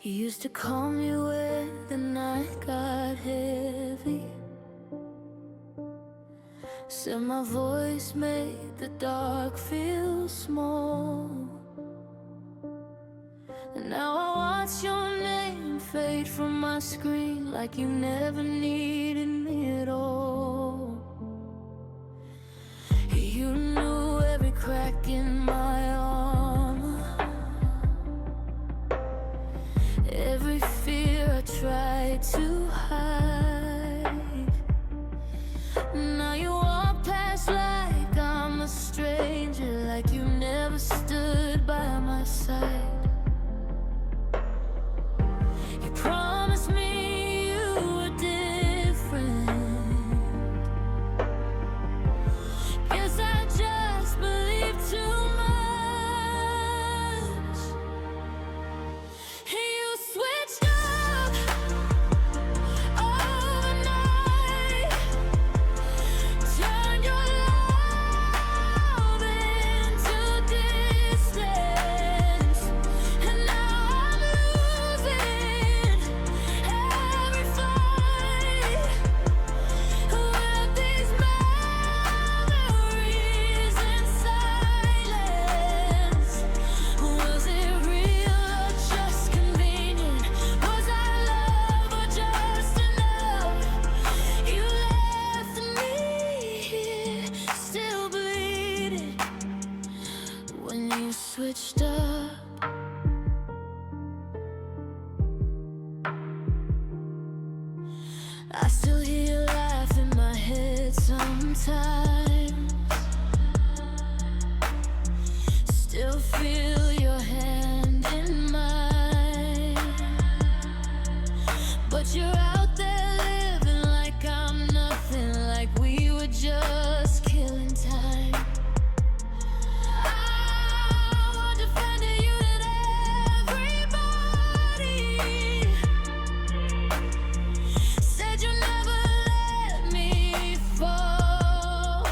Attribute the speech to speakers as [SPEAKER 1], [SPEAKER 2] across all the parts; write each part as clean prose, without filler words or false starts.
[SPEAKER 1] You used to call me when the night got heavy. Said my voice made the dark feel small. And now I watch your name fade from my screen, like you never needed me at all. You knew every crack in my armor, every fear I tried to hide. Now you walk past like I'm a stranger, like you never stood by my side. You promised me you were different. Guess I just believed too much. You switched up overnight, turned your love into distance, and now I'm losing every fight with these memories in silence. Was it real or just convenient? Was I love or just enough? You left me here, still bleeding, when you switched up. I still hear you laugh in my head sometimes. Still feel your hand in mine. But you're out there living like I'm nothing, like we were just killing time. I defended you to everybody. Said you never let me fall.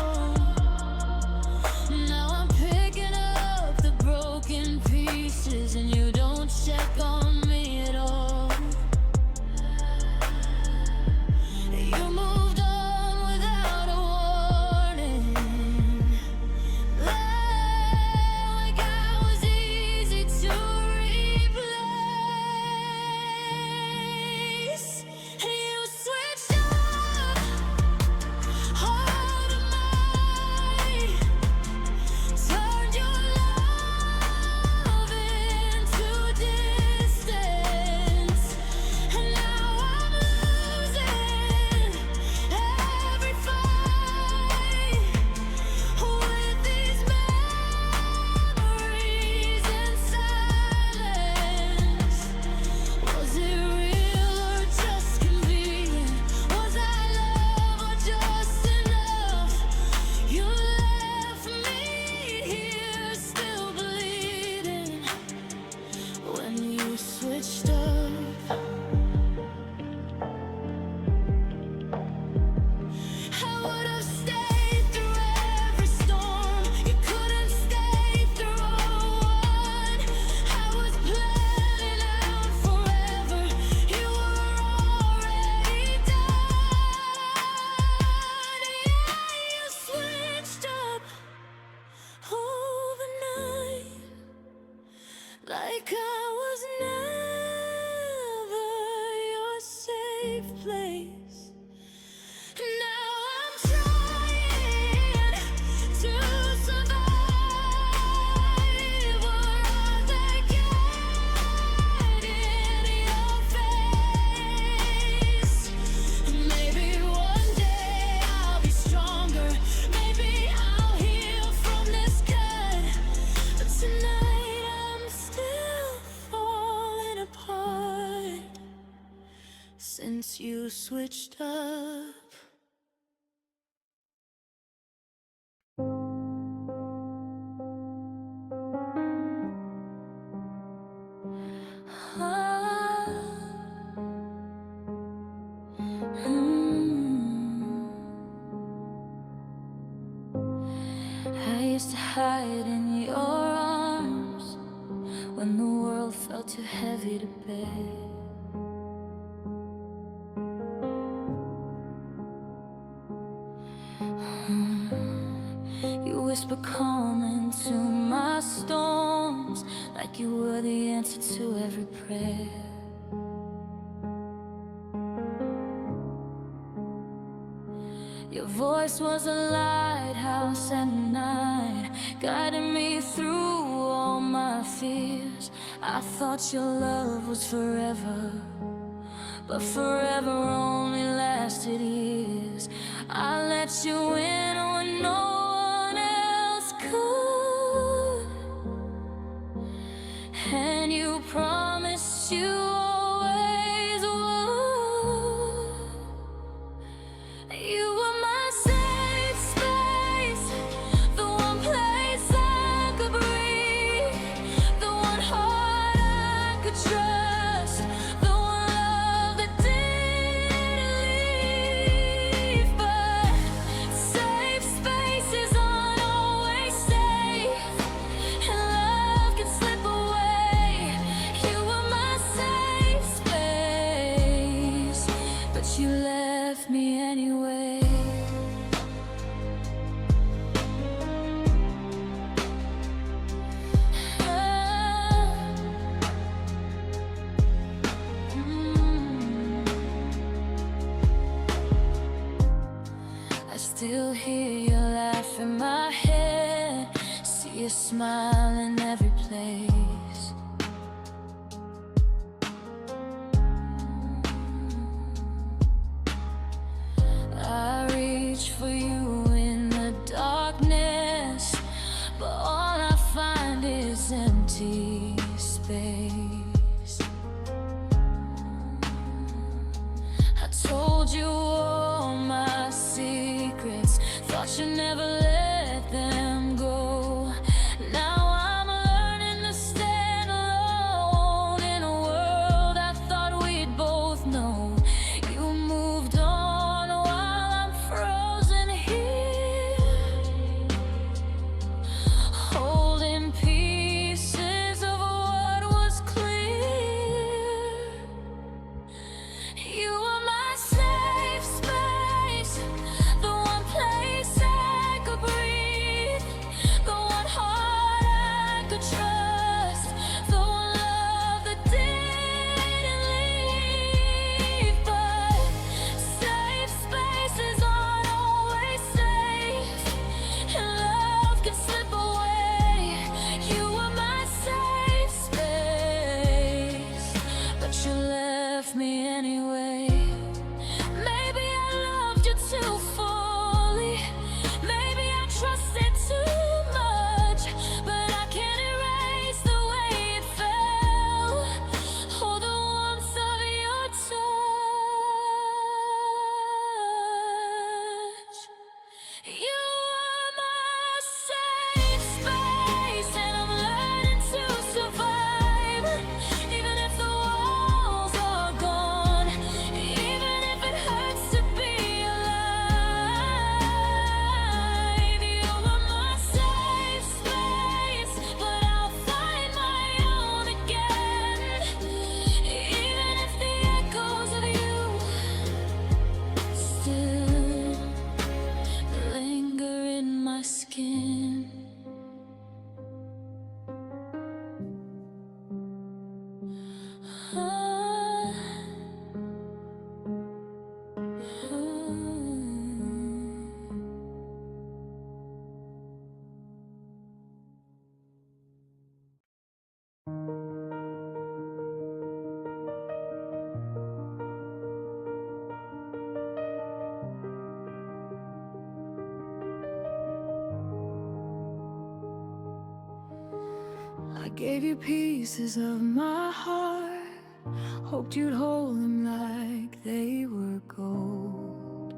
[SPEAKER 1] Now I'm picking up the broken pieces, and you don't check on me at all. You moved on without a warning, like I was easy to replace. You switched up overnight, turned your love into distance, and now I'm losing every fight with these memories in silence. Was it real or just convenient? Was I love or just enough? You left me here, still bleeding, when you switched up. I would have stayed through every storm. You couldn't stay through one. I was planning out forever. You were already done. Yeah, you switched up overnight, like I was never your safe place. Now I'm trying to survive. We're all that get in your face. Maybe one day I'll be stronger. Maybe I'll heal from this cut. But tonight I'm still falling apart, since you switched up. I used to hide in your arms when when the world felt too heavy to bear. You whisper calm into my storms, like you were the answer to every prayer. Your voice was a lighthouse at night, guiding me through all my fears. I thought your love was forever, but forever only lasted years. I let you in when no one else could, and you promised you always would. You were my safe space, the one place I could breathe, the one heart I could trust, the one love that didn't leave. But safe spaces aren't always safe, and love can slip away. You were my safe space, but you left me anyway. I still hear your laugh in my head, see your smile in every place. I reach for you in the darkness, but all I find is empty space. I told you all my secrets, thought you never let them go. Now I'm learning to stand alone in a world I thought we'd both know. You moved on while I'm frozen here, holding pieces of what was clear. You were my safe space, the one place I could breathe, the one heart I could trust, the one love that didn't leave. But safe spaces aren't always safe, and love can slip away. You were my safe space, but you left me anyway. Maybe I loved you too fully, maybe I trusted too much, but I can't erase the way it felt, or the warmth of your touch. You are my safe space, and I'm learning to survive, even if the walls are gone, even if it hurts to be alive. You are my safe space, but I'll find my own again, even if the echoes of you still linger in my skin. I gave you pieces of my heart, hoped you'd hold them like they were gold.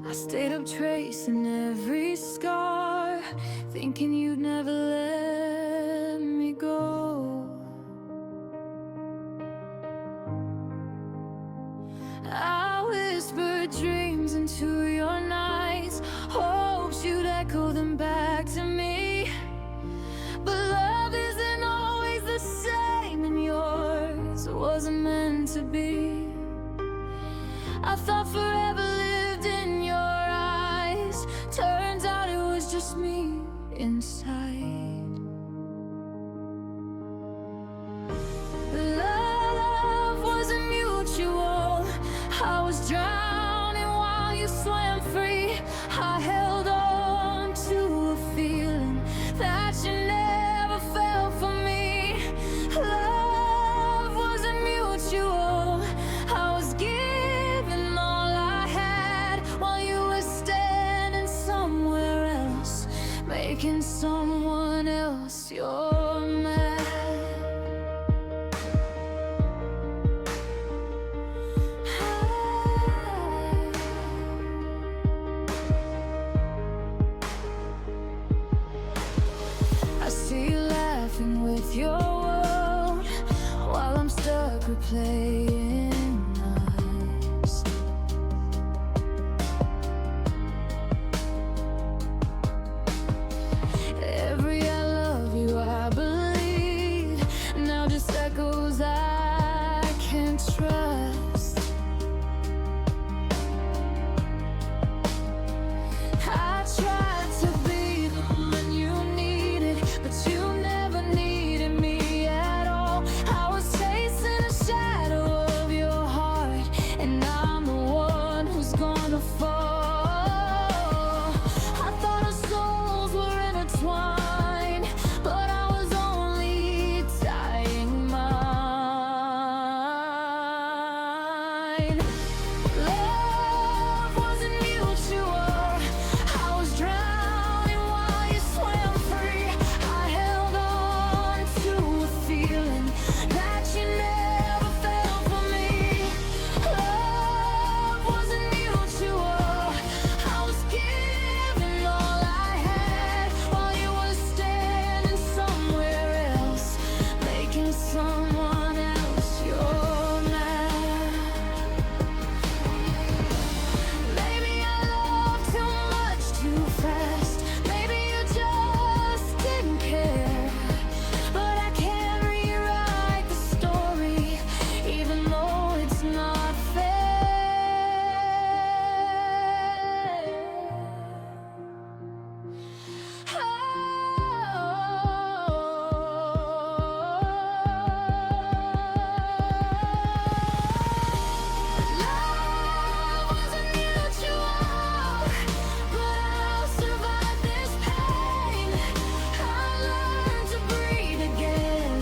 [SPEAKER 1] I stayed up tracing every scar, thinking you'd never let me go. I whispered dreams into your nights, hopes you'd I thought forever lived in your eyes. Turns out it was just me inside. Love wasn't mutual. I was drowning while you swam free. I held on to a feeling that you never felt for me. Love wasn't mutual. I was giving all I had while you were standing somewhere else, making someone else your man. I see you laughing with your world while I'm stuck replaying us. Every I love you, I believe, now just echoes I can't trust. I tried to be the one you needed, but you never needed me at all. I was chasing a shadow of your heart, and I'm the one who's gonna fall. I thought our souls were intertwined, but I was only tying mine. Love wasn't mutual. I was drowning while you swam free. I held on to a feeling that you never felt for me. Love wasn't mutual. I was giving all I had while you were standing somewhere else, making someone else your man. Maybe I loved too much too fast. Maybe you just didn't care. But I can't rewrite the story, even though it's not Love wasn't mutual, but I'll survive this pain. I learned to breathe again,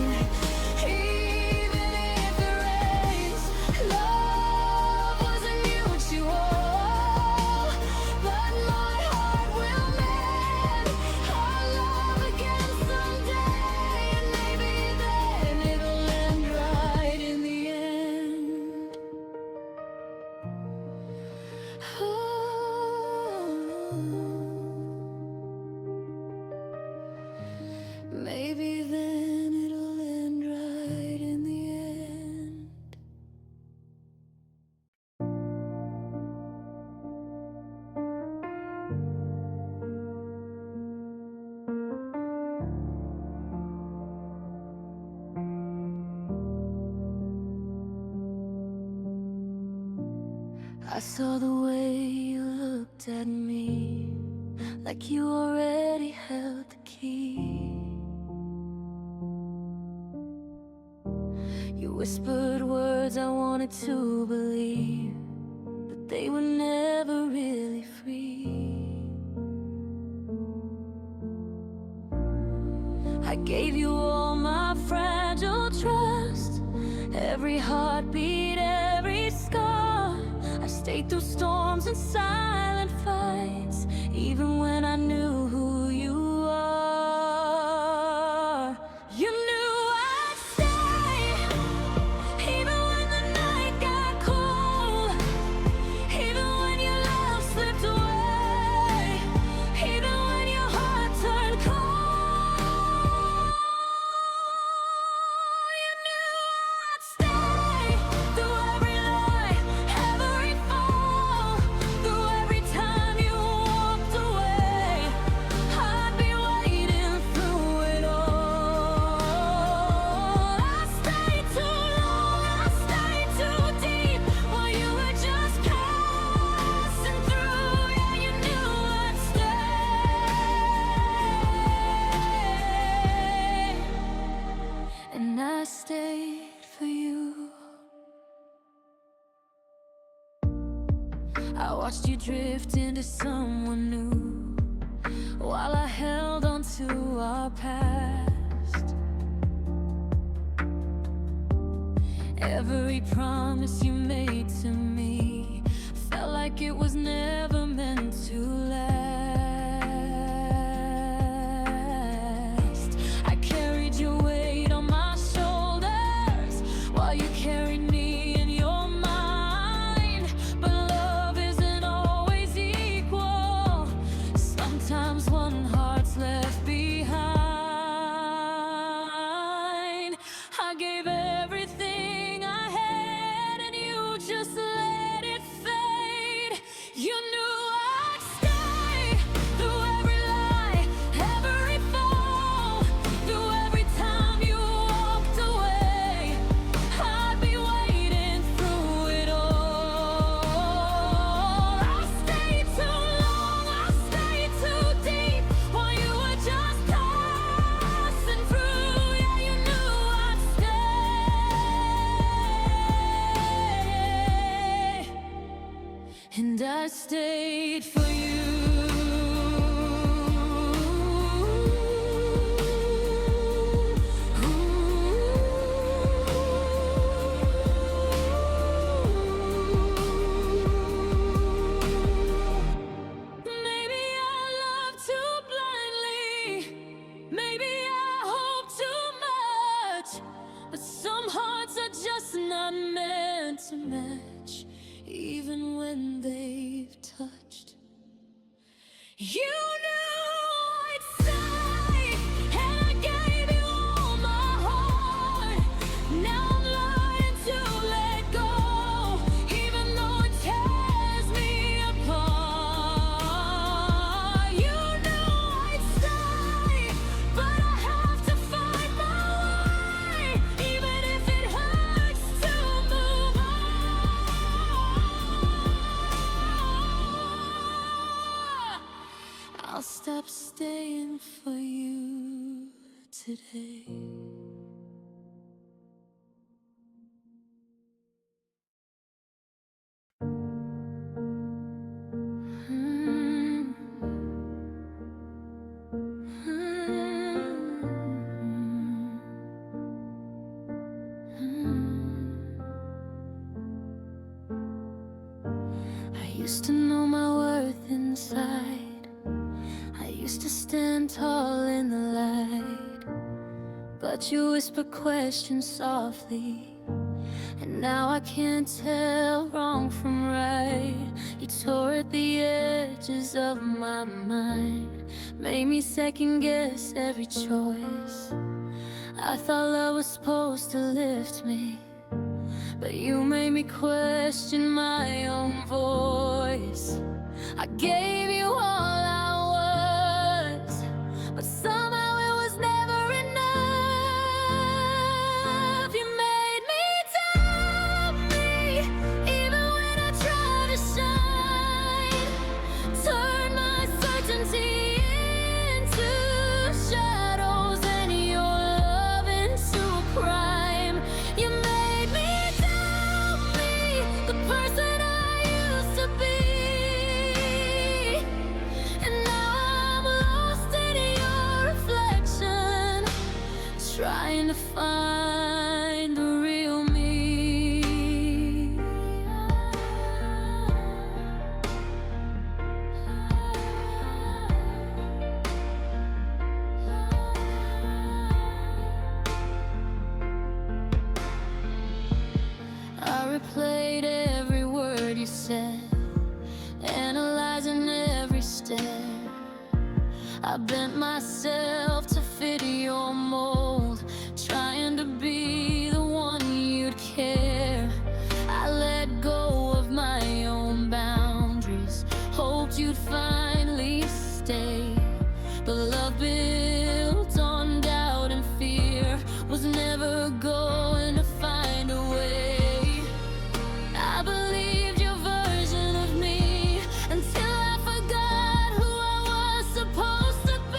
[SPEAKER 1] even if it rains. Love wasn't mutual, but my heart will mend. Our love again someday, and maybe then it'll end right in the end. Maybe then it'll end right in the end. I saw the way you looked at me, like you already held the key. You whispered words I wanted to believe, but they were never really free. I gave you all my fragile trust, every heartbeat, every scar. I stayed through storms and silent fights, even when I knew who you are. You knew I'd stay, even when the night got cold, even when your love slipped away, even when your heart turned cold. You knew I'd stay through every lie, every fall, through every time you walked away. I watched you drift into someone new while I held on to our past. Every promise you made to me felt like it was never meant to last. I carried your weight on my shoulders while you carried me in your mind. But love isn't always equal. Sometimes one heart's left behind. I gave everything I had and you just let it fade. You knew I'd stay through every lie, every fall, through every time you walked away. I'd be waiting through it all. I stayed too long, I stayed too deep while you were just passing through. Yeah, you knew I'd stay, and I stayed for you. Maybe I love too blindly, maybe I hope too much, but some hearts are just not meant to match, even when they've touched. You knew I'd stay, and I gave you all my heart. Now I'm learning to let go, even though it tears me apart. You knew I'd stay, but I have to find my way, even if it hurts to move on. I'll stop staying for you today. I used to know my worth inside. I used to stand tall in the light, but you whisper questions softly, and now I can't tell wrong from right. You tore at the edges of my mind, made me second guess every choice. I thought love was supposed to lift me, but you made me question my own voice. I gave you all I was, but somehow it was never enough. You made me doubt me, even when I tried to shine. Turned my certainty into shadows and your love into a crime. You made me doubt me, the person I used to be. And now I'm lost in your reflection, trying to find the real me. I replayed every word you said, analyzing every step. I bent myself to fit your mold, trying to be the one you'd care. I let go of my own boundaries, hoped you'd finally stay. But love built on doubt and fear was never going to find a way. I believed your version of me until I forgot who I was supposed to be.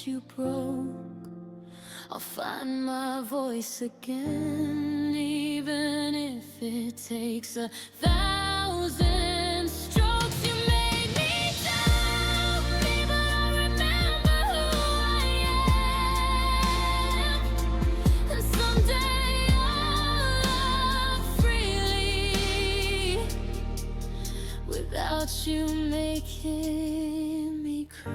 [SPEAKER 1] that you broke, I'll find my voice again, even if it takes 1,000 strokes. You made me doubt me, but I remember who I am. And someday I'll love freely without you making me cry.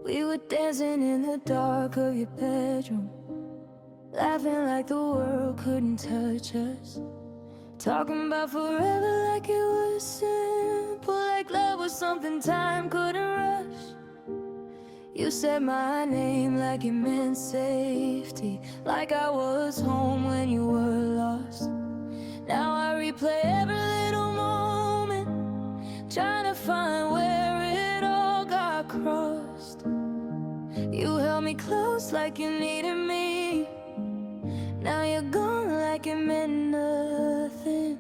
[SPEAKER 1] We were dancing in the dark of your bedroom, laughing like the world couldn't touch us, talking about forever like it was simple, like love was something time couldn't rush. You said my name like it meant safety, like I was home when you were lost. Now I replay every little moment, trying to find where it all got crossed. You held me close like you needed me. Now you're gone like it meant nothing.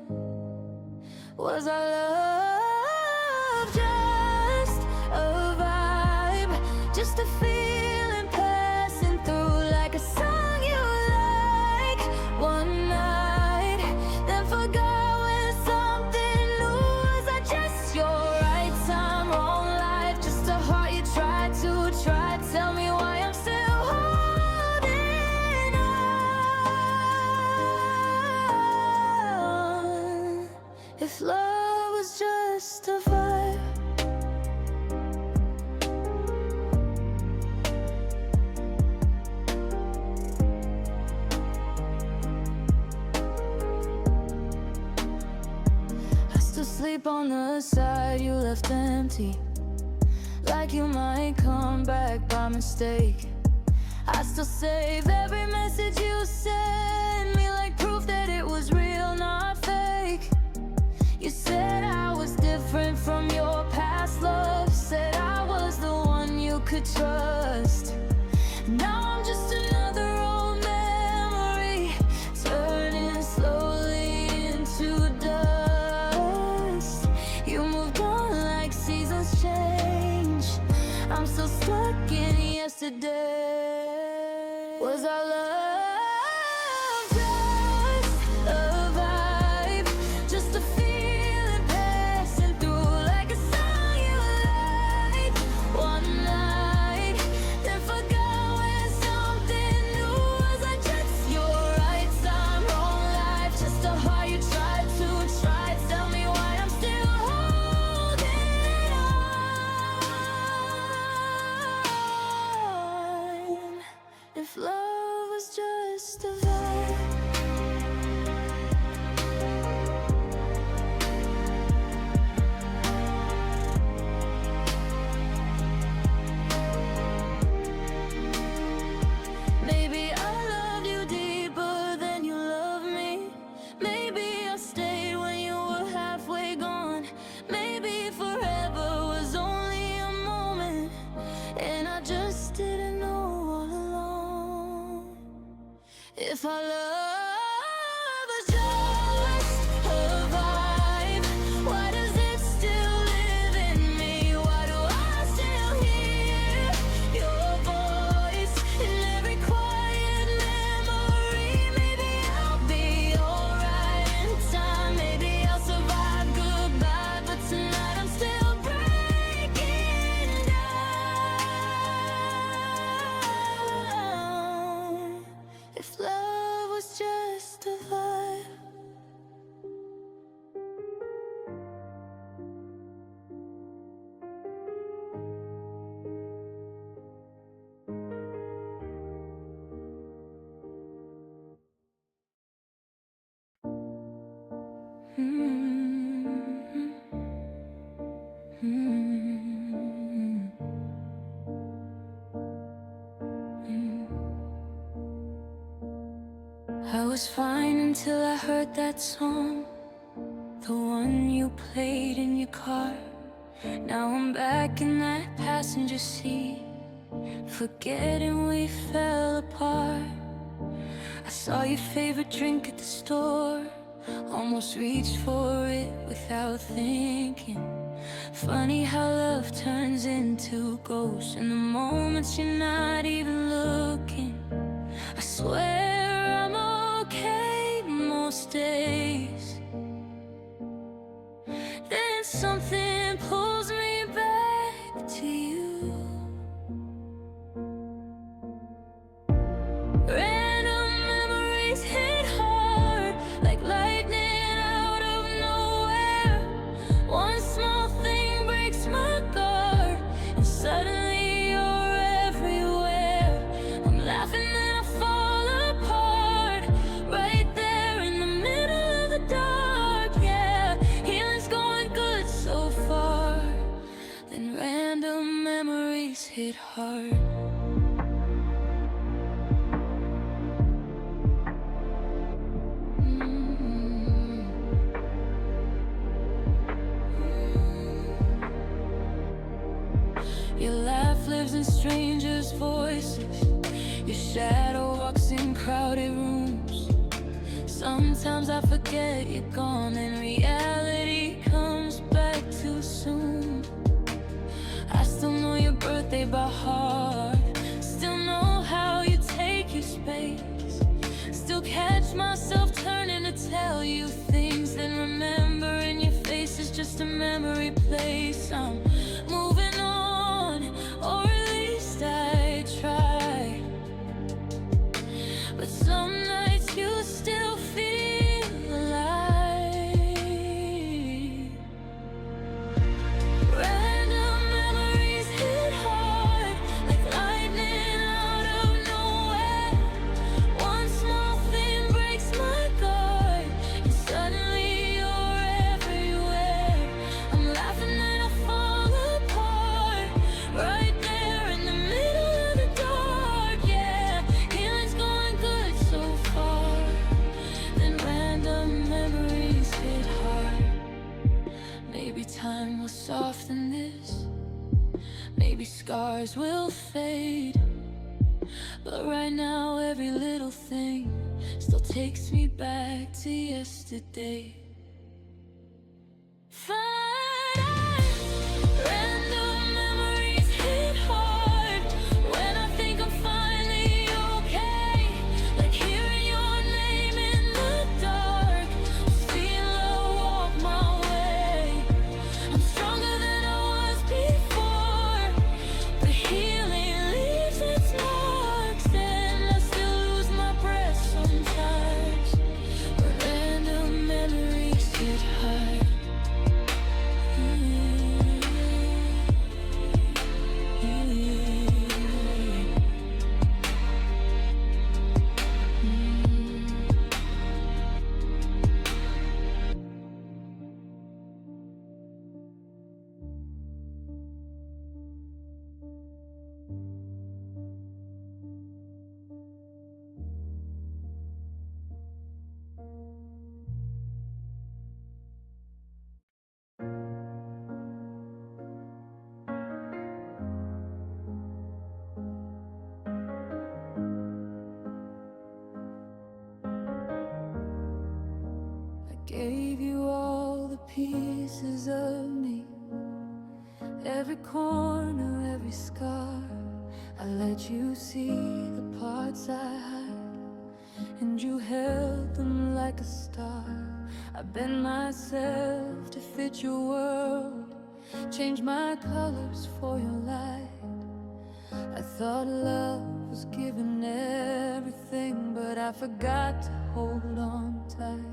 [SPEAKER 1] Was our love just a vibe, just a feeling passing through, like a song you like one night, then forgot when something new? Was I just your right time, wrong life, just a heart you tried to try? Tell me why I'm still holding on. If love was just a vibe, I still sleep on the side you left empty, like you might come back by mistake. I still save every message you send me, like proof that it was real, not fake. You said I was different from your past love, said I was the one you could trust. Now I'm just another old memory, turning slowly into dust. You moved on like seasons change, I'm still stuck in yesterday. Was our love just a vibe, just a feeling passing through, like a song you like one night, then forgot when something new? Was I just your right time, wrong life, just a heart you tried to try? Tell me why I'm still holding on. If love was just a vibe, maybe I loved you deeper than you loved me. Maybe I stayed when you were halfway gone. Maybe forever was only a moment, and I just didn't know all along. If our love was just a vibe, why does it still live in me? Why do I still hear your voice in every quiet memory? Maybe I'll be alright in time, maybe I'll survive goodbye, but tonight I'm still breaking down. If love was just I was fine until I heard that song, the one you played in your car. Now I'm back in that passenger seat, forgetting we fell apart. I saw your favorite drink at the store, almost reached for it without thinking. Funny how love turns into ghosts in the moments you're not even looking. I swear I'm okay most days, then something pulls me back to you. Random memories hit hard like lightning out of nowhere. One small thing breaks my guard, and suddenly you're everywhere. I'm laughing and I fall apart, right there in the middle of the dark. Yeah, healing's going good so far, then random memories hit hard. Your laugh lives in strangers' voices, your shadow walks in crowded rooms. Sometimes I forget you're gone and reality comes back too soon. I still know your birthday by heart, still know how you take your space. Still catch myself turning to tell you things, then remembering your face is just a memory place. I'm moving on, or at least I try, but some nights you still feel alive. Random memories hit hard like lightning out of nowhere. One small thing breaks my guard, and suddenly you're everywhere. I'm laughing and I fall apart, right there in the middle of the dark. Yeah, healing's going good so far, then random memories hit hard. Maybe time will soften this, maybe scars will fade, but right now every little thing still takes me back to yesterday. Random memories hit hard when I think I'm finally okay, like hearing your name in the dark, feel love walk my way. I'm stronger than I was before, but healing leaves its marks, and I still lose my breath sometimes. But random memories hit hard. I gave you all the pieces of me, every corner, every scar. I let you see the parts I hide, and you held them like a star. I bent myself to fit your world, changed my colors for your light. I thought love was giving everything, but I forgot to hold on tight.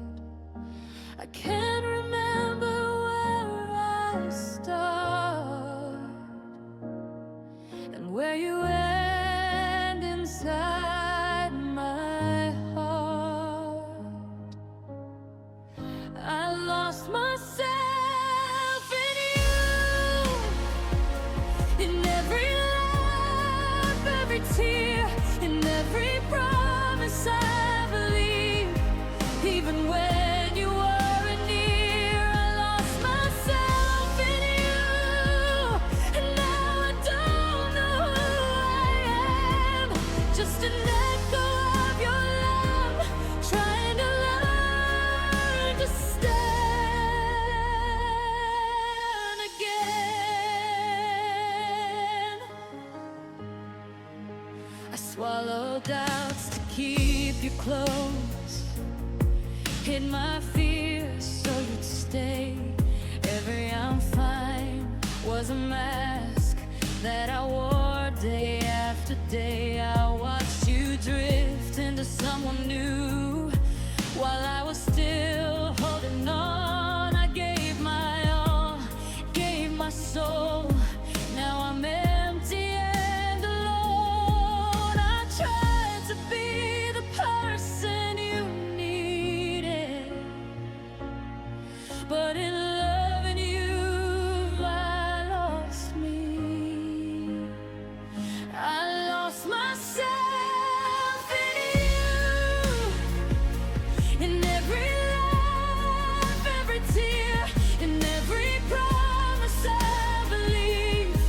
[SPEAKER 1] I can't remember where I start and where you end inside my heart. I lost myself in you, in every laugh, every tear, in every promise I believe. doubts to keep you close. Hid my fears so you'd stay. Every I'm fine was a mask that I wore day after day. I watched you drift into someone new while I was still holding on. I gave my all, gave my soul. Now I'm empty and alone. I tried to be the person you needed, but in loving you, I lost me. I lost myself in you, in every laugh, every tear, in every promise I believed.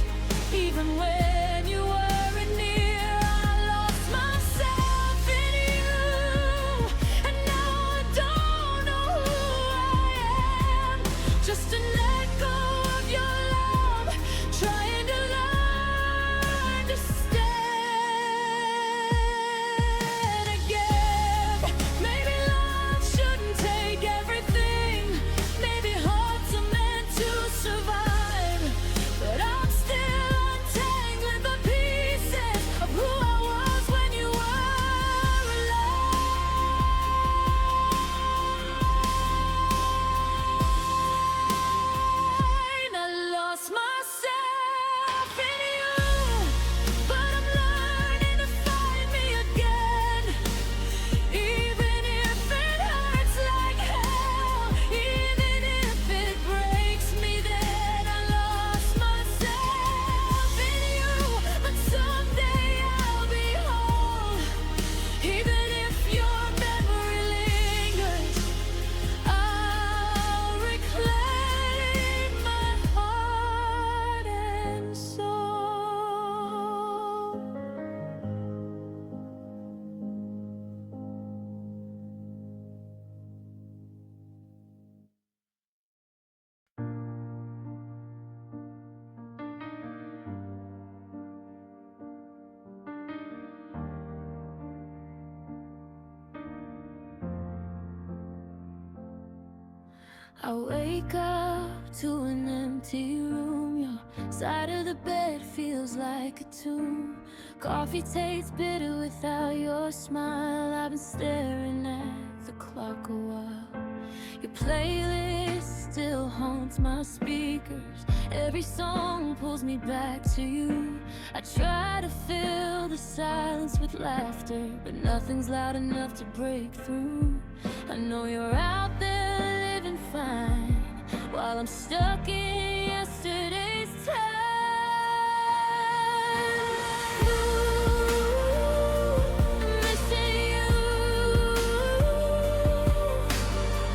[SPEAKER 1] Even when you weren't near, I lost myself in you, and now I don't know who I am. Just an echo of your love, trying to learn to stand again. Maybe love shouldn't take everything. Maybe hearts are meant to survive. But I'm still untangling the pieces of who I was when you were alive. I lost myself in you, but I'm learning to find me again. Even if it hurts like hell, even if it breaks me, then I lost myself in you. But someday I'll be whole. Even if your memory lingers, I'll reclaim my heart and soul. I wake up to an empty room. Your side of the bed feels like a tomb. Coffee tastes bitter without your smile. I've been staring at the clock a while. Your playlist still haunts my speakers. Every song pulls me back to you. I try to fill the silence with laughter, but nothing's loud enough to break through. I know you're out there living fine, while I'm stuck in yesterday's time. Ooh, I'm missing you.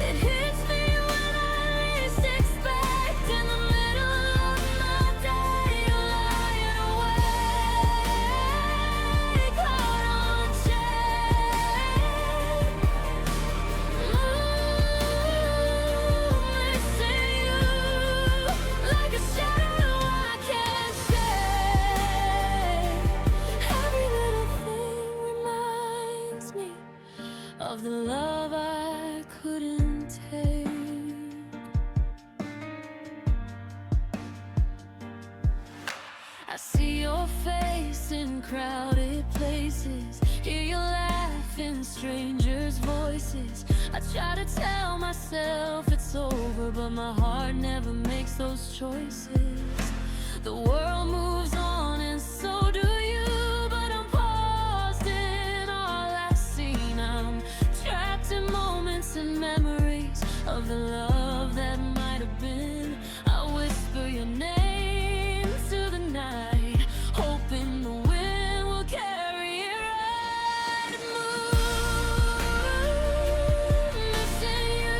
[SPEAKER 1] It hits me when I least expect. In the middle of my day, you're lying awake, caught on check. Missing you, like a shadow I can't shake. Every little thing reminds me of the love I couldn't take. I see your face in crowded places, hear you laugh in strangers' voices. I try to tell myself it's over, but my heart never makes those choices. The world moves on and so do you, but I'm paused in all I've seen. I'm trapped in moments and memories of the love that might have been. I whisper your name to the night, hoping the wind will carry it right. Missing you.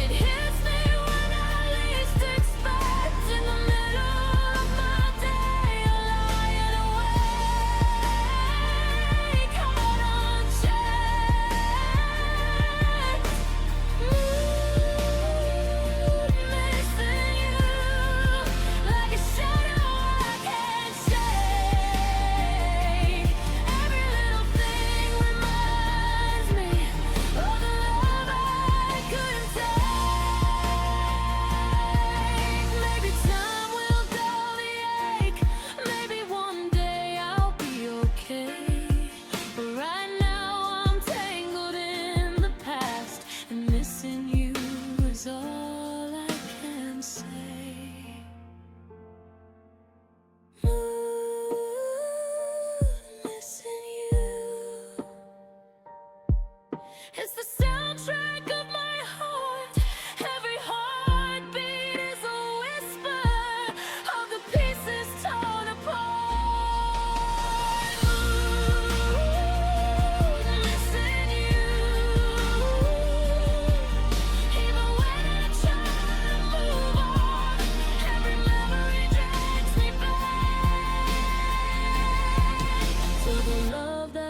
[SPEAKER 1] It hits me when I least expect. In the middle of my day, you're lying awake, caught on check.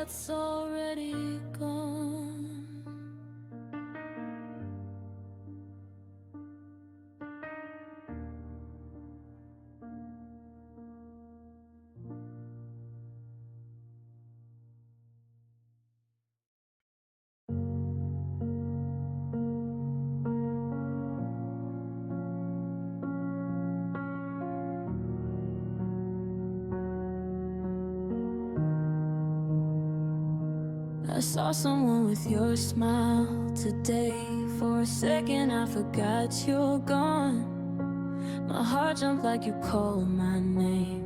[SPEAKER 1] that's already gone. I saw someone with your smile today. For a second I forgot you're gone. My heart jumped like you called my name.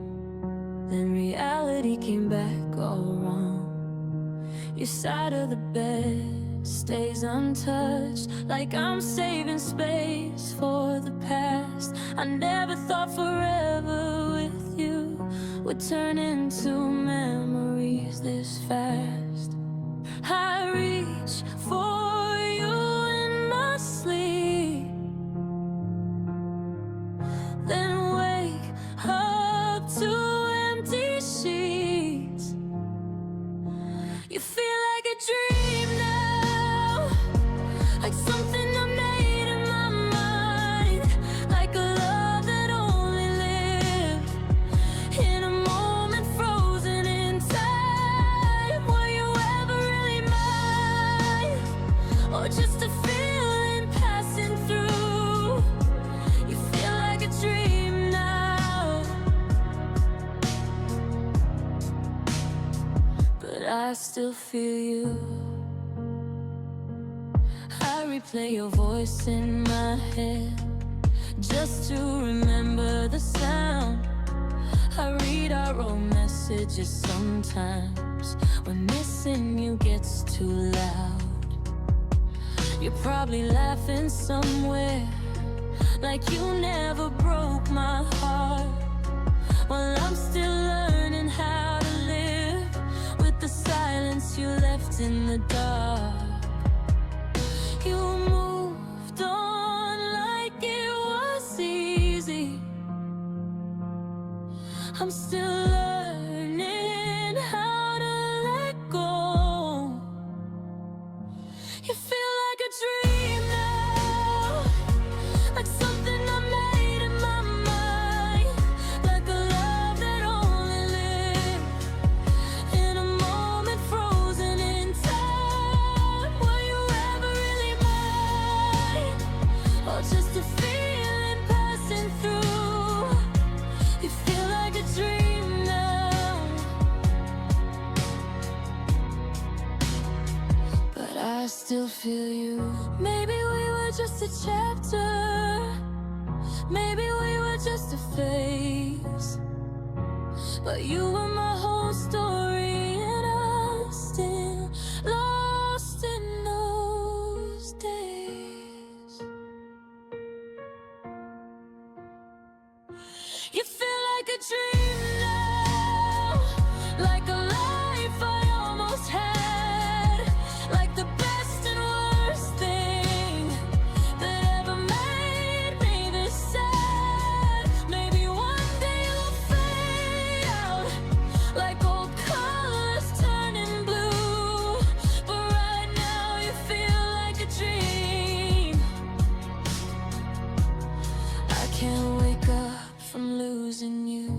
[SPEAKER 1] Then reality came back all wrong. Your side of the bed stays untouched, like I'm saving space for the past. I never thought forever with you would turn into memories this fast. I reach for you in my sleep, then wake up to empty sheets. You feel like a dream now, like something I made in my mind, like a love that only lived in a moment frozen in time. Were you ever really mine, or just a feeling passing through? You feel like a dream now, but I still feel you. I replay your voice in my head just to remember the sound. I read our own messages sometimes when missing you gets too loud. You're probably laughing somewhere, like you never broke my heart, while I'm still learning how to live with the silence you left in the dark. You moved on like it was easy. I'm still learning how to let go. You feel like a dream now, like something I made in my mind, like a love that only lived in a moment frozen in time. Were you ever really mine, or just a feeling passing through? You feel like a dream now, but I still feel you. Maybe we were just a chapter, maybe we were just a phase, but you were my whole story, and I'm still lost in those days. You feel like a dream now, like a life I almost had, like the best and worst thing that ever made me this sad. Maybe one day you'll fade out, like old colors turning blue, but right now you feel like a dream. I can't wake up from losing you.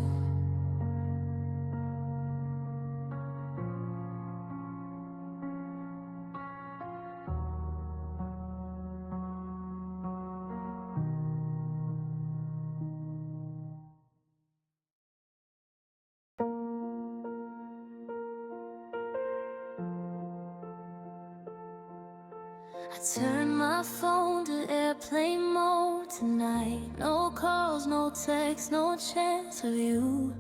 [SPEAKER 1] I turned my phone to airplane mode tonight. No calls, no texts, no chance of you.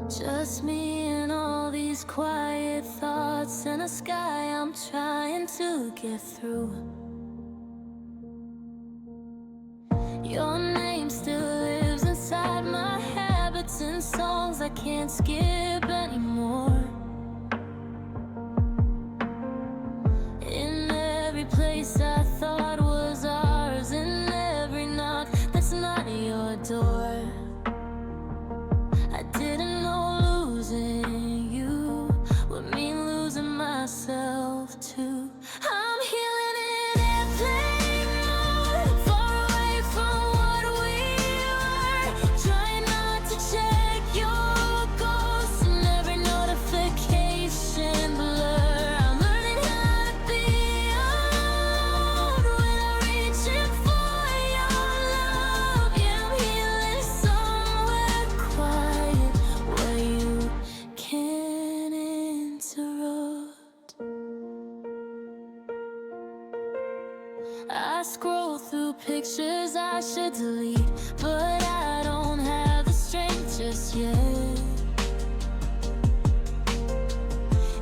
[SPEAKER 1] Just me and all these quiet thoughts in a sky I'm trying to get through. Your name still lives inside my habits and songs I can't skip anymore. In every place I thought was ours, in every knock that's not your door, I didn't know losing I scroll through pictures I should delete, but I don't have the strength just yet.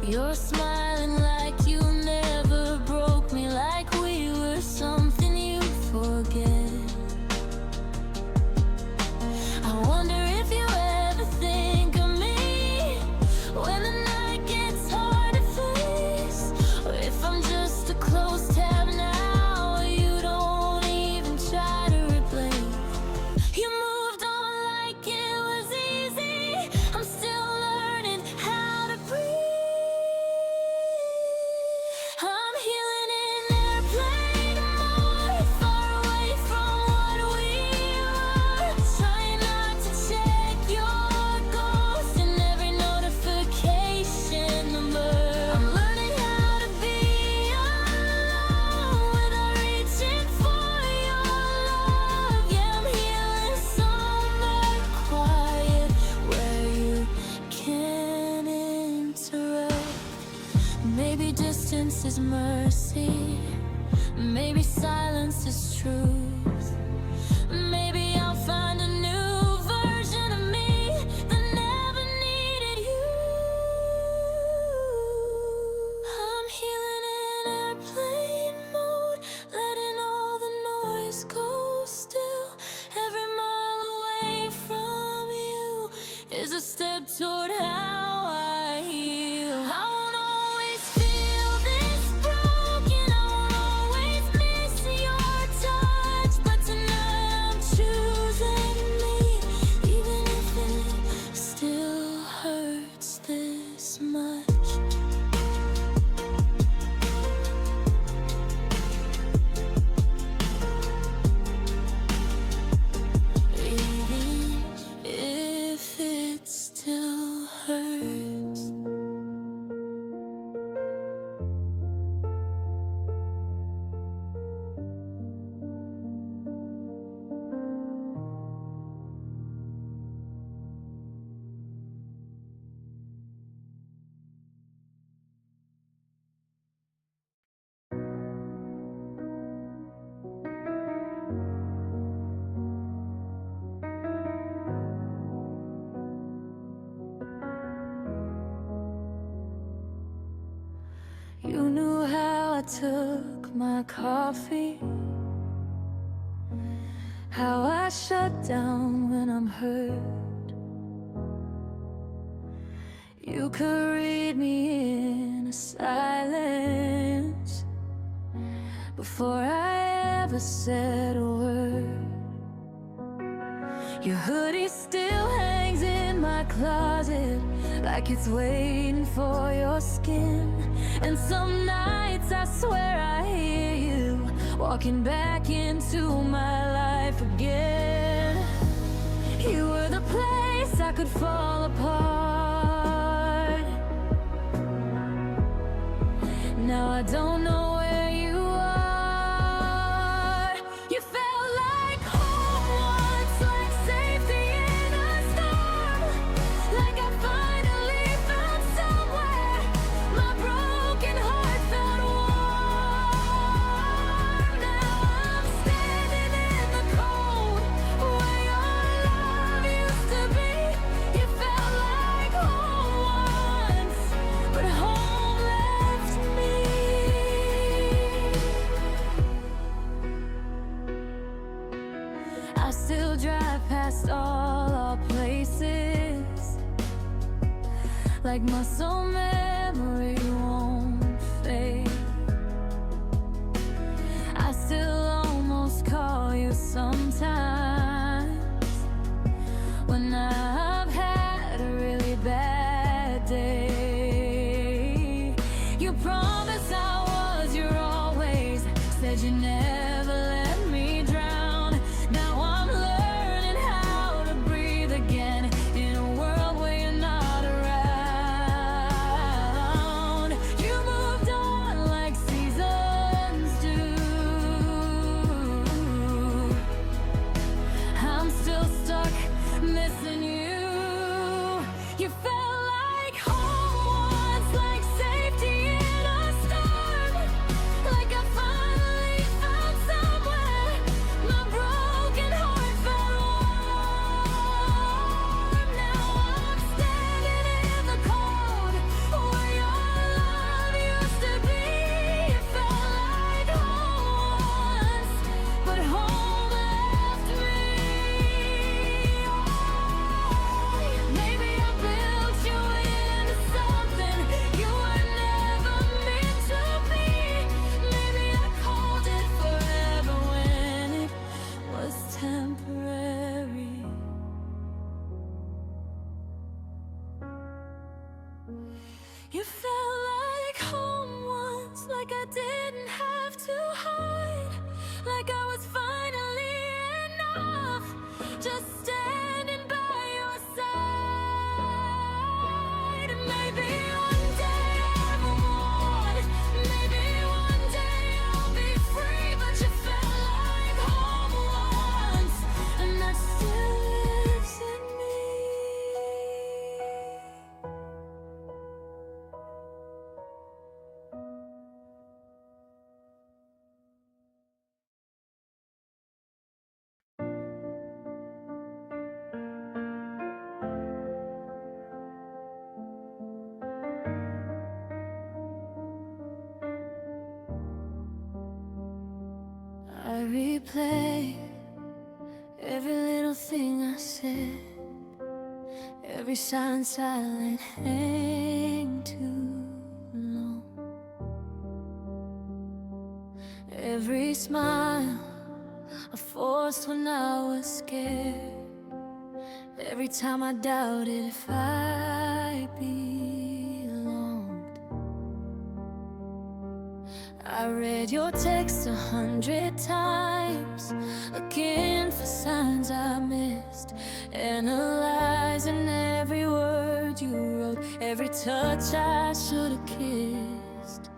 [SPEAKER 1] You're smiling like you never broke me, like we were something you forget. I wonder if you ever think of me when the night gets hard to face, or if I'm just a closed tab now you don't even try to replace. You moved on like it was easy. I'm still learning how to breathe. I'm healing in airplane mode, far away from what we were. Trying not to check your ghost in every notification number. I'm learning how to be alone without reaching for your love. Yeah, I'm healing somewhere quiet where you can't interrupt. Maybe distance is mercy, maybe silence is truth. Maybe I'll find a new version of me that never needed you. I'm healing in airplane mode, letting all the noise go still. Every mile away from you is a step toward how I heal. I won't always feel this broken, I won't always miss your touch, but tonight I'm choosing me, even if it still hurts this much. Even if it still hurts. You knew how I took my coffee, how I shut down when I'm hurt. You could read me in a silence before I ever said a word. Your hoodie still hangs in my closet like it's waiting for your skin. And some nights I swear I hear you walking back into my life again. You were the place I could fall apart. Now I don't know where you are. You felt like home once, like safety in a storm, like I finally found somewhere my broken heart felt warm. Now I'm standing in the cold where your love used to be. You felt like home once, but home left me. I still drive past all our places, like muscle memory won't fade. I still almost call you sometimes when I've had a really bad day. You promised I was your always, said you never let me drown. Now I'm learning how to breathe again in a world where you're not around. You felt like home once, like I didn't have to hide, like I was finally enough, just standing by your side. And maybe one day I won't, maybe one day I'll be free, but you felt like home once, and that still lives in me. I replay every little thing I said, every silent hang too long, every smile I forced when I was scared, every time I doubted if I belonged. I read your text 100 times, looking for signs I missed, analyzing every word you wrote, every touch I should have kissed.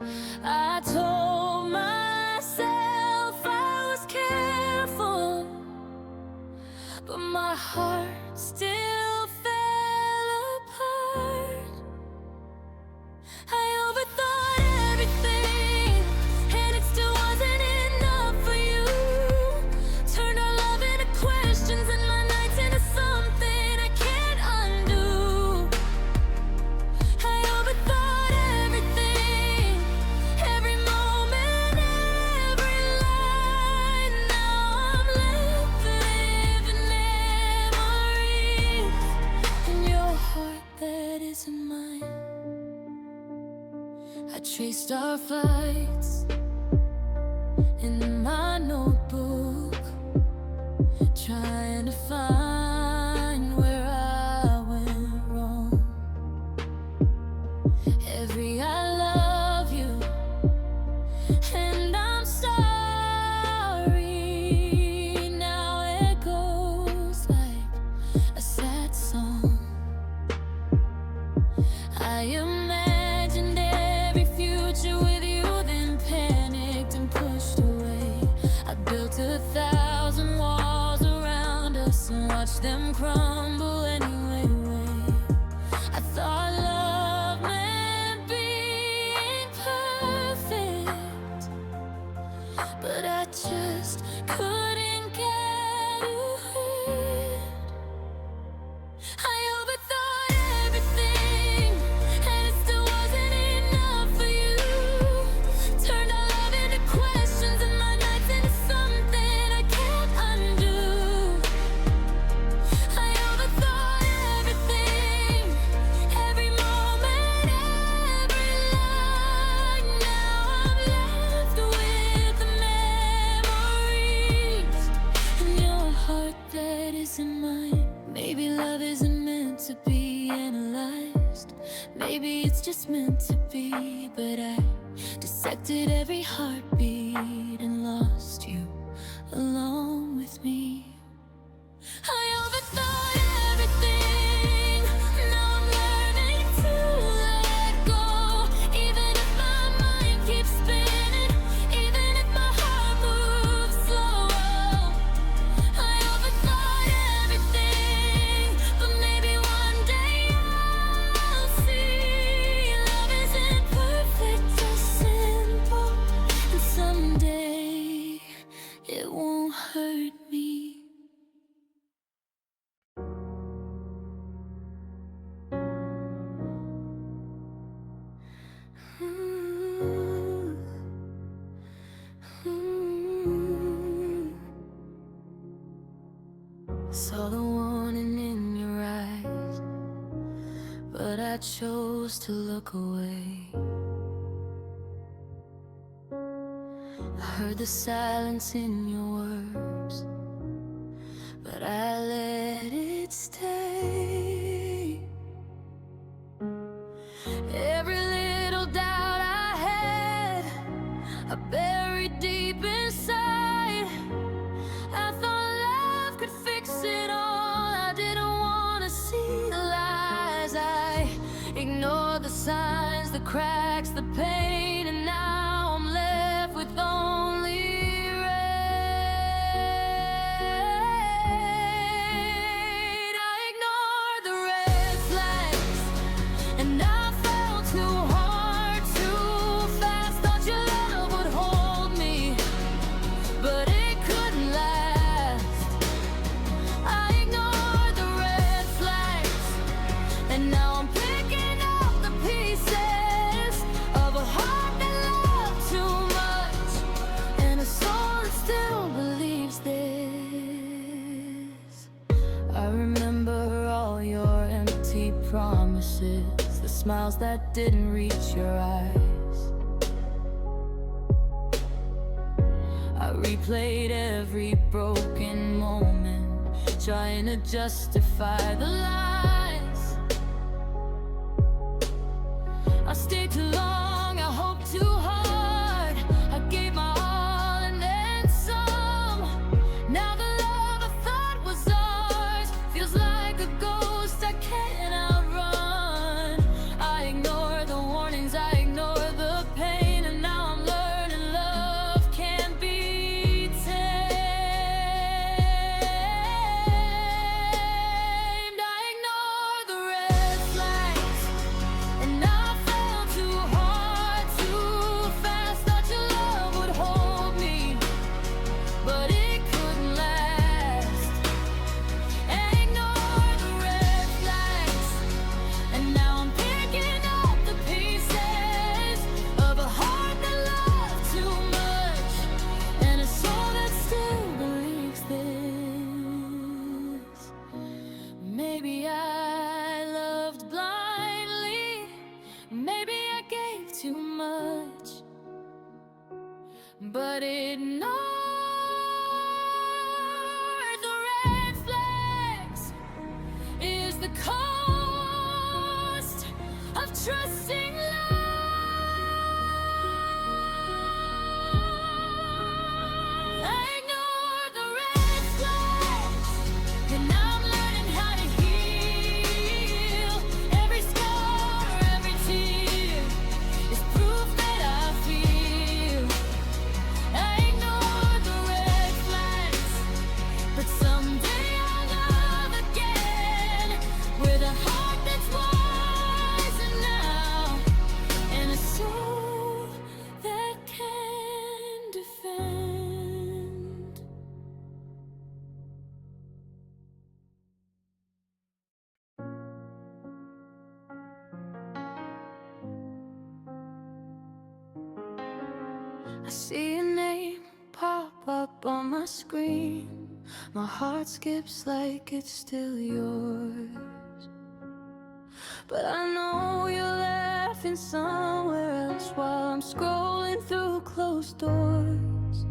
[SPEAKER 1] I told myself I was careful, but my heart still fell apart. I overthought everything, and it still wasn't enough for you. Turned our love into questions and my nights into something I can't undo. I overthought everything, every moment, every line. Now I'm left living memories in your heart that isn't mine. I traced our flights in my notebook, trying to find where I went wrong. Every I love you, and I'm sorry, now it goes like a sad song. I imagined every future with you, then panicked and pushed away. I built 1,000 walls around us and watched them crumble anyway. I thought love meant being perfect, but I just couldn't get ahead. I overthought everything, and it still wasn't enough for you. Turned our love into questions and my nights into something I can't undo. I overthought everything, every moment, every line. Now I'm left with the memories in your heart that isn't mine. Maybe love isn't meant to be analyzed, maybe it's just meant to be. But I dissected every heartbeat and lost you along with me. I overthought everything, now I'm learning to let go. Even if my mind keeps spinning, even if my heart moves slow, I overthought everything, but maybe one day I'll see love isn't perfect, just simple, and someday it won't hurt me. Saw the warning in your eyes, but I chose to look away. I heard the silence in your words, but I let it stay. Every Ignore the signs, the cracks, the pain, and now I'm left with only rain. I ignored the red flags, and I fell too hard, too fast. Thought your love would hold me, but it couldn't last. I ignored the red flags, and now I'm picking up the pieces of a heart that loved too much, and a soul that still believes this. I remember all your empty promises, the smiles that didn't reach your eyes. I replayed every broken moment, trying to justify the lies. I stayed too long, I hoped too hard, I gave my all and then some. Now the love I thought was ours feels like a ghost I can't outrun. I ignore the warnings, I ignore the pain, and now I'm learning love can't be tamed. I ignore the red flags, and I fell too hard, too fast. Thought your love would hold me, but it couldn't last. Ignore the red flags, and now I'm picking up the pieces of a heart that loved too much, and a soul that still believes this. Maybe I loved blindly, maybe I gave too much, but ignore the red flags is the cost of trusting love. I ignore the red flags, and now I'm learning how to heal. Every scar, every tear is proof that I feel. I ignore the red flags, but someday I'll love again, with a heart that's wiser now, and a soul that can defend. I see your name pop up on my screen. My heart skips like it's still yours, but I know you're laughing somewhere else while I'm scrolling through closed doors.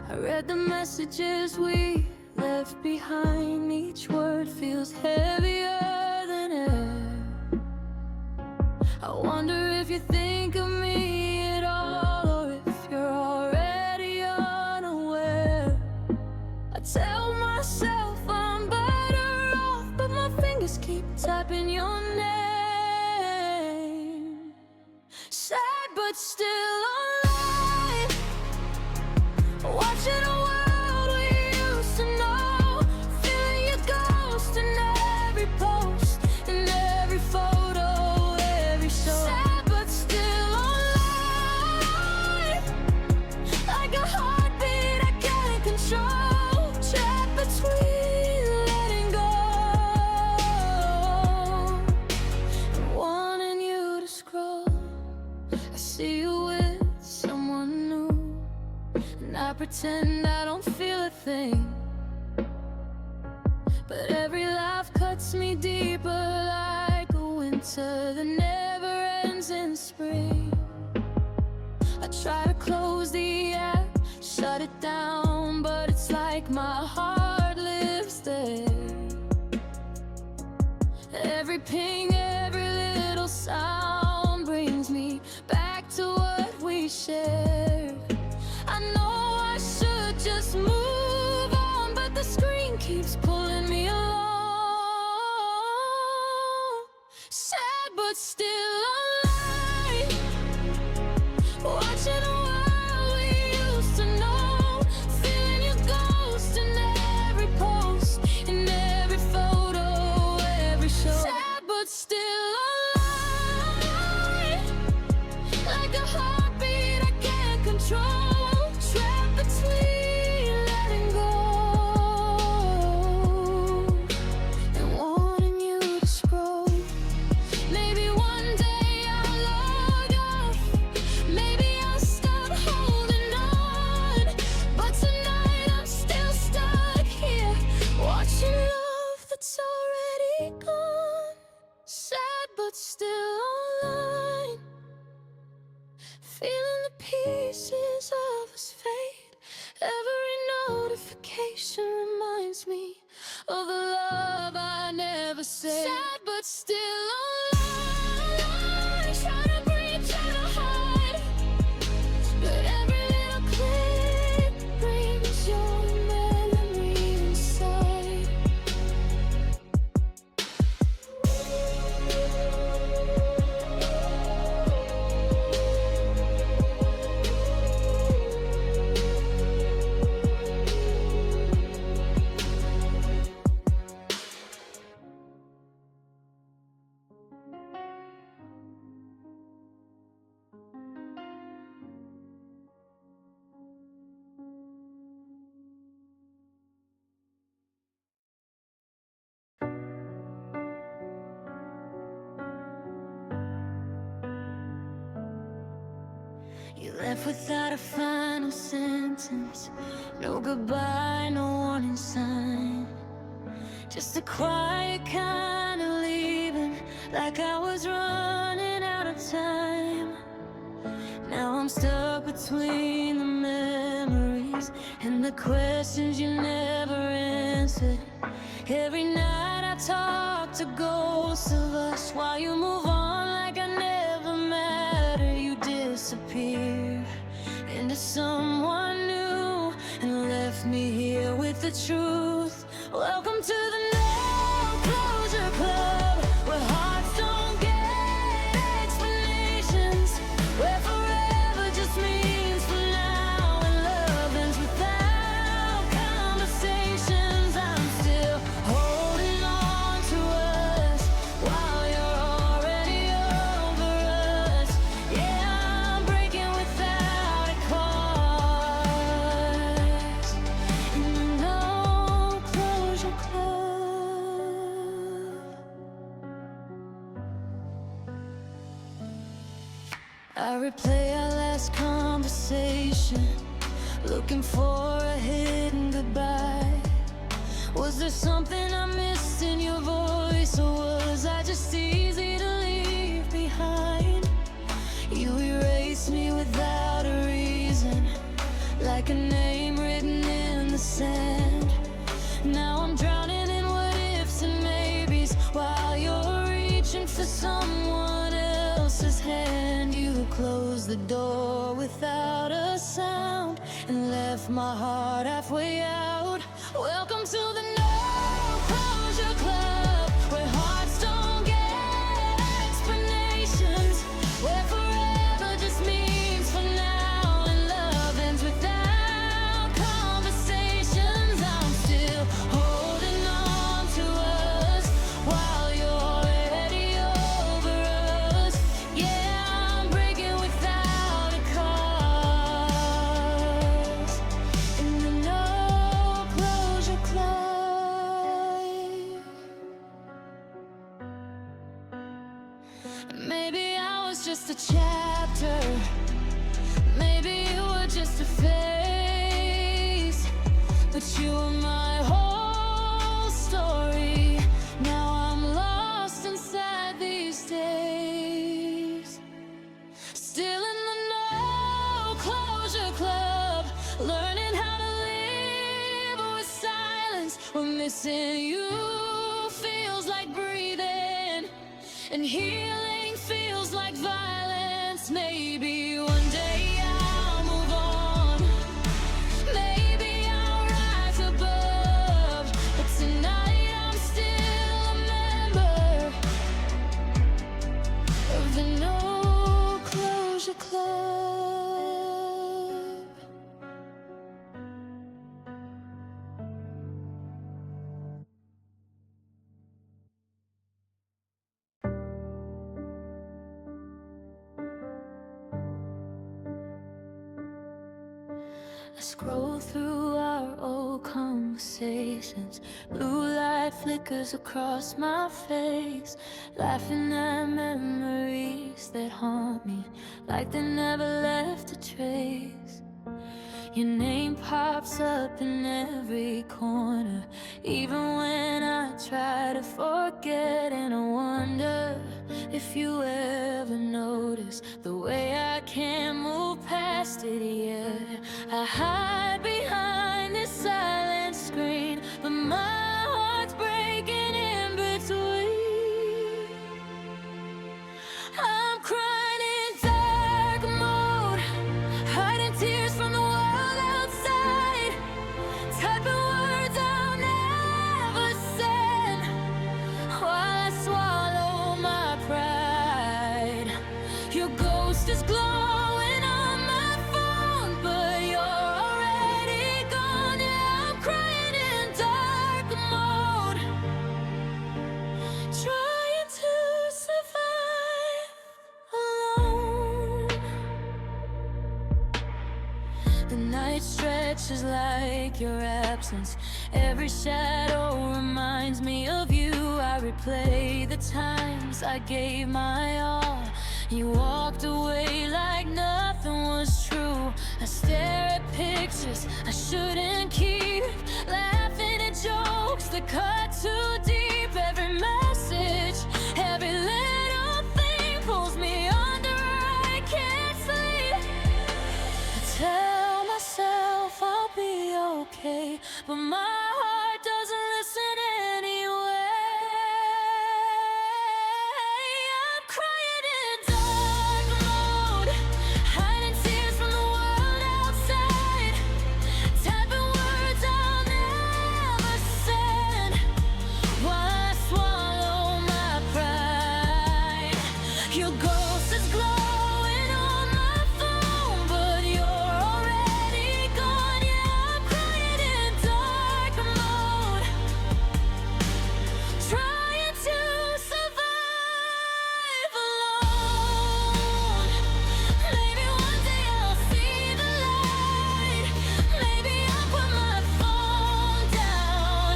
[SPEAKER 1] I read the messages we left behind. Each word feels heavier than air. I wonder if you think of me at all, or if you're already unaware. I tell myself I'm better off, but my fingers keep tapping your name. Sad but still alive, watching a world we used to know, feeling your ghost in every post, in every photo, every show. Sad but still alive, like a heartbeat I can't control, trapped between letting go and wanting you to scroll. I see you with someone new, and I pretend I don't feel a thing, but every laugh cuts me deeper like a winter that never ends in spring. I try to close the app, shut it down, but it's like my heart lives there. Every ping, every little sound brings me back to what we shared. I know I should just move on, but the screen keeps pulling me along. Sad but still alive. Watching the world we used to know, feeling your ghost in every post, in every photo, every show. Sad but still alive, like a heartbeat I can't control, trapped between letting go and wanting you to scroll. Maybe one day I'll log off, maybe I'll stop holding on, but tonight I'm still stuck here, watching love that's already gone. Sad but still online, feeling the pieces of us fade. Every notification reminds me of the love I never said. Sad but still online, try to breathe, try to hide, but every little click brings your memory inside. You left without a final sentence, no goodbye, no warning sign, just a quiet kind of leaving, like I was running out of time. Now I'm stuck between the memories and the questions you never answered. Every night I talk to ghosts of us while you move on like I never mattered. You disappear into someone new and left me here with the truth. Welcome to the No Closure Club, where hearts don't get explanations, where forever just means for now, and love ends without conversations. I'm still holding on to us while you're already over us. Yeah, I'm breaking without a cause in the No Closure Club. I replay our last conversation, looking for a hidden goodbye. Was there something I missed in your voice, or was I just easy to leave behind? You erased me without a reason, like a name written in the sand. Now I'm drowning in what ifs and maybes, while you're reaching for someone else's hand. You closed the door without a sound and left my heart halfway out. Welcome to the No Closure Club, where hearts don't get explanations, where forever just means for now, and love ends without conversations. I'm still holding on to us while you're already over us. Yeah, I'm breaking without a cause in the No Closure Club. Maybe I was just a chapter, maybe you were just a phase, but you were my whole story. Now I'm lost inside these days, still in the No Closure Club, learning how to live with silence. When missing you feels like breathing, and healing feels like violence. Maybe one day I'll move on, maybe I'll rise above, but tonight I'm still a member I scroll through our old conversations. Blue light flickers across my face, laughing at memories that haunt me like they never left a trace. Your name pops up in every corner, even when I try to forget. And I wonder if you ever notice the way I can't move past it yet. I hide behind this silent screen, but my heart's breaking in between. I'm crying in dark mode, hiding tears from the world outside, typing words I'll never send while I swallow my pride. Your ghost is glowing on my phone, but you're already gone. Yeah, I'm crying in dark mode, trying to survive alone. The night stretches like your absence. Every shadow reminds me of you. I replay the times I gave my all. You walked away like nothing was true. I stare at pictures I shouldn't keep, laughing at jokes that cut too deep. Every message, every little thing pulls me under. I can't sleep. I tell myself I'll be okay, but my heart doesn't listen anyway. I'm crying in dark mode, hiding tears from the world outside, typing words I'll never send while I swallow my pride. Your ghost is glowing on my phone, but you're already gone. Yeah, I'm crying in dark mode, trying to survive alone. Maybe one day I'll see the light. Maybe I'll put my phone down.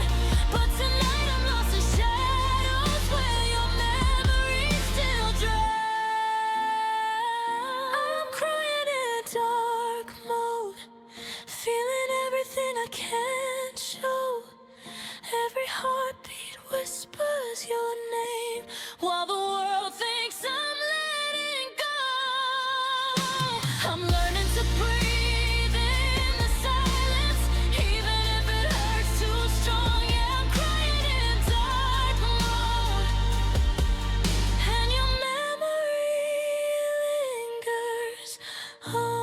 [SPEAKER 1] But tonight I'm lost in shadows where your memories still drown. I'm crying in dark mode, feeling everything I can't show. Every heartbeat whispers your name, while the world thinks I'm letting go. I'm learning to breathe in the silence, even if it hurts too strong. Yeah, I'm crying in dark mode, and your memory lingers on.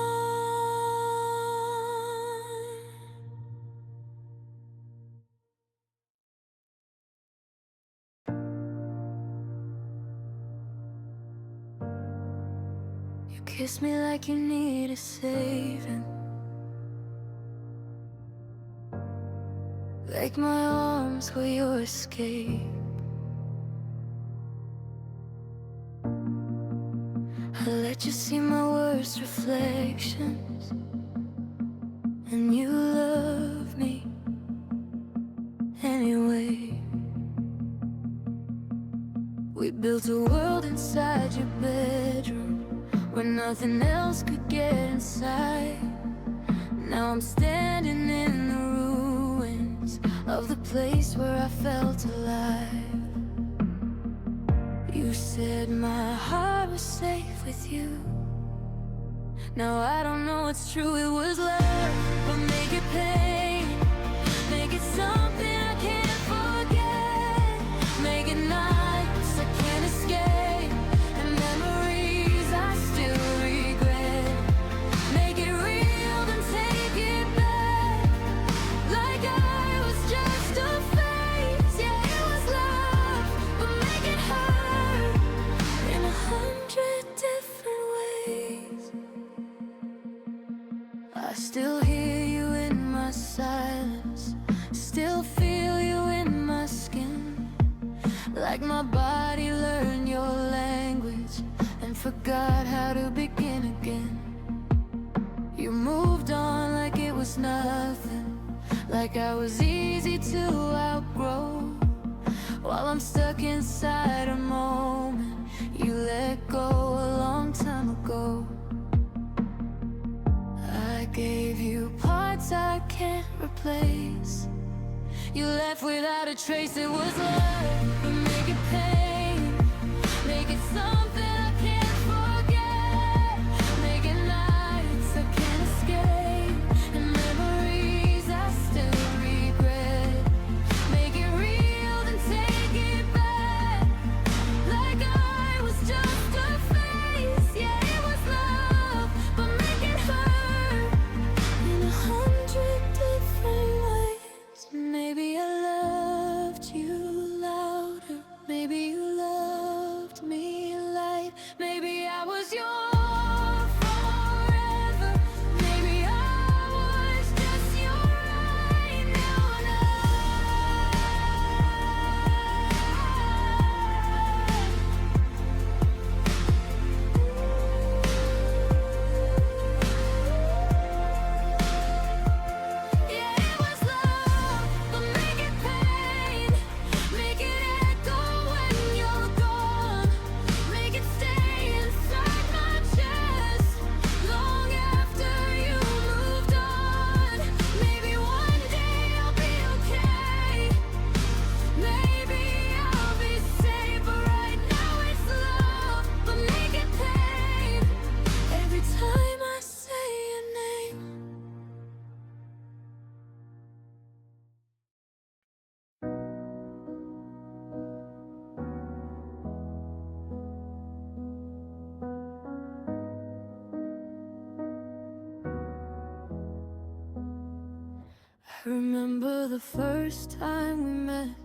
[SPEAKER 1] You kiss me like you need a saving, like my arms were your escape. I let you see my worst reflections, and you love me anyway. We built a world inside your bedroom where nothing else could get inside. Now I'm standing in the ruins of the place where I felt alive. You said my heart was safe with you. Now I don't know what's true. It was love, but make it pain, make it something I can't forget. Make it nights I can't escape, and memories I still regret. Make it real, then take it back, like I was just a phase. Yeah, it was love, but make it hurt in 100 different ways. I still hear you in my silence, still feel you in my skin, like my body learned your language and forgot how to begin again. You moved on like it was like I was easy to outgrow. While I'm stuck inside a moment you let go a long time ago. I gave you parts I can't replace. You left without a trace. It was love, but make it pain. Make it something I can't forget. Make it nights I can't escape, and memories I still regret. Make it real, then take it back, like I was just a phase. Yeah, it was love, but make it hurt in 100 different ways. Maybe I loved you louder, maybe you loved me light. Maybe I was your forever, maybe I was just your right now. Yeah, it was love, but make it pain. Make it echo when you're gone. Make it stay inside my chest long after you moved on. Maybe one day I'll be okay. Maybe I'll be safe, but right now it's love, but make it pain. Every time I say your name. I remember the first time we met.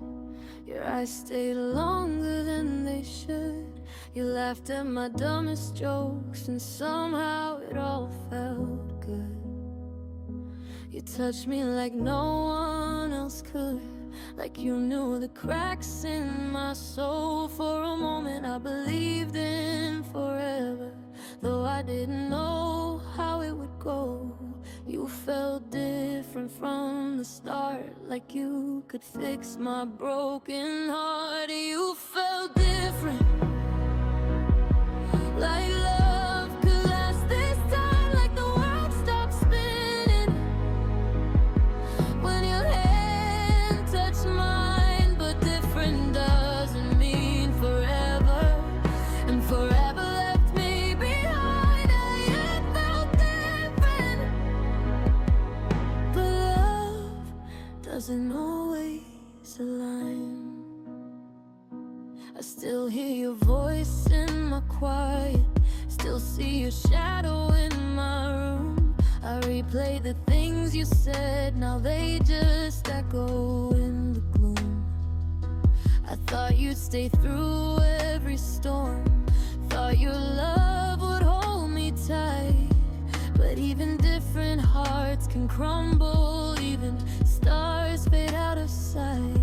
[SPEAKER 1] Your eyes stayed longer than they should. You laughed at my dumbest jokes, and somehow it all felt good. You touched me like no one else could, like you knew the cracks in my soul. For a moment I believed in forever, though I didn't know how it would go. You felt different from the start, like you could fix my broken heart. You felt different, like love could last this time, like the world stopped spinning when your hand touched mine. But different doesn't mean forever, and forever left me behind. It felt different, but love doesn't always align. I still hear your voice in my quiet, still see your shadow in my room. I replay the things you said, now they just echo in the gloom. I thought you'd stay through every storm, thought your love would hold me tight. But even different hearts can crumble, even stars fade out of sight.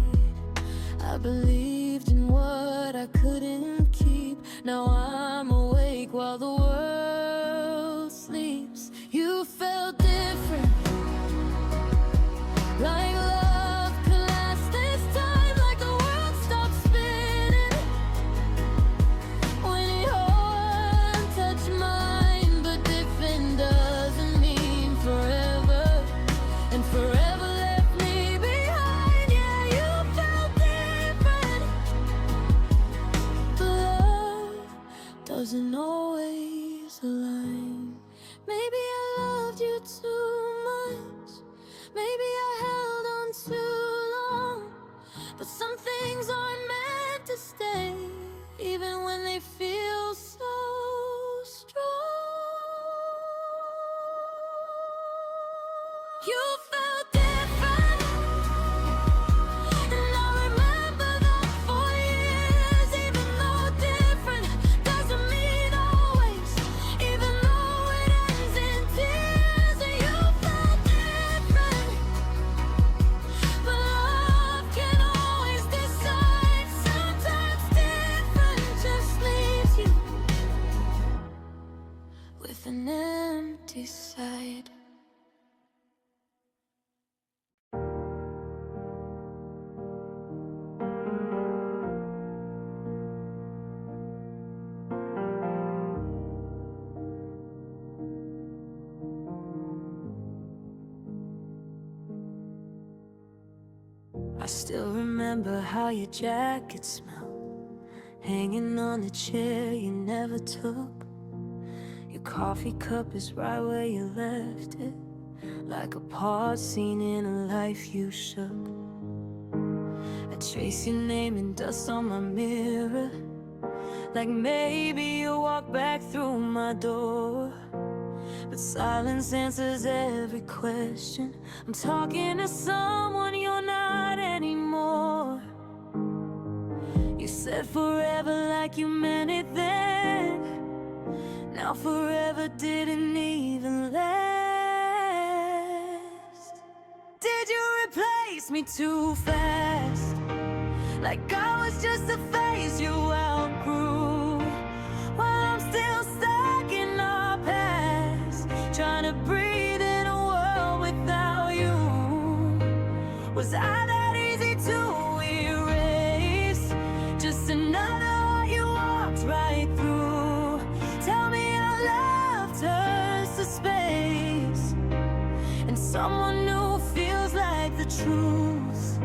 [SPEAKER 1] I believed in what I couldn't keep. Now I'm awake while the world sleeps. You felt different, like love could last this time, like the world stopped spinning when your hand touched mine. But different doesn't mean forever, and forever left me behind. Yeah, you felt different, but love doesn't always align. Maybe I loved you too much, maybe I held on too long. But some things aren't meant to stay, even when they feel so strong. You felt different, and I remember that for years. Even though different doesn't mean always, even though it ends in tears. You felt different, but love can always decide. Sometimes different just leaves you with an empty side. I still remember how your jacket smelled, hanging on the chair you never took. Your coffee cup is right where you left it, like a part scene in a life you shook. I trace your name in dust on my mirror, like maybe you walked back through my door. But silence answers every question. I'm talking to someone you're not anymore. You said forever like you meant it then. Now forever didn't even last. Did you replace me too fast? Like I was just a phase you outgrew, while I'm still stuck in our past, trying to breathe in a world without you. Was I that easy to erase? Just another heart you walked right through. Tell me how love turns to space, and someone new feels like the truth.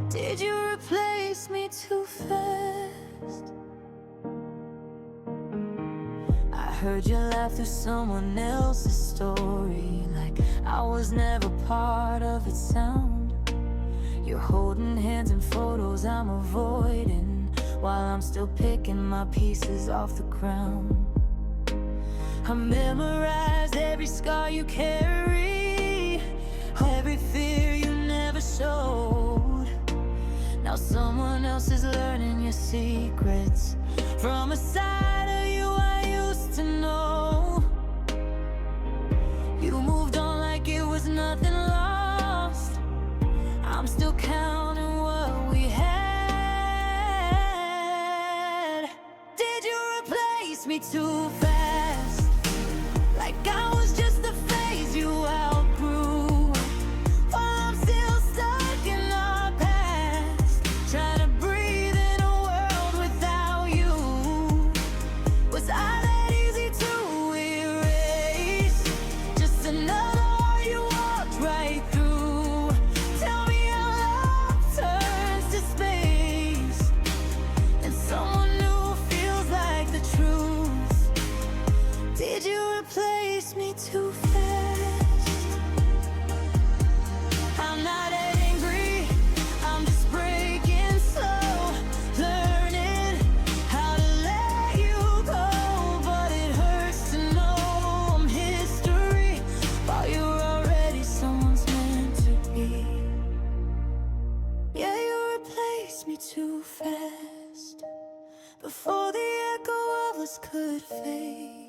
[SPEAKER 1] Did you replace me too fast? I heard you laugh through someone else's story, like I was never part of its sound. You're holding hands in photos I'm avoiding, while I'm still picking my pieces off the ground. I memorized every scar you carry, every fear you never showed. Now someone else is learning your secrets from a side of you I used to know. You moved on like it was nothing lost. I'm still counting what we had. Did you replace me too fast? Like I was just a phase you outgrew, while I'm still stuck in our past, trying to breathe in a world without you. Was I that easy to erase? Just another heart you walked right through. Tell me how love turns to space, and someone new feels like the truth. Did you replace me too fast? I'm not angry, I'm just breaking slow, learning how to let you go. But it hurts to know I'm history, while you're already someone's meant to be. Yeah, you replaced me too fast, before the echo of us could fade.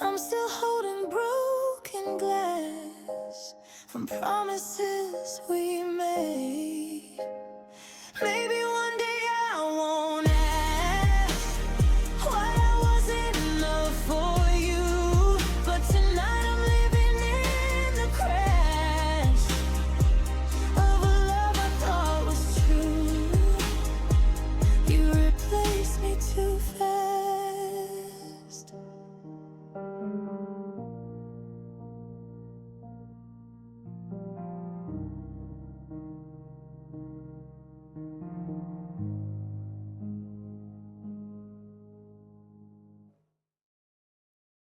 [SPEAKER 1] I'm still holding broken glass from promises we made. Maybe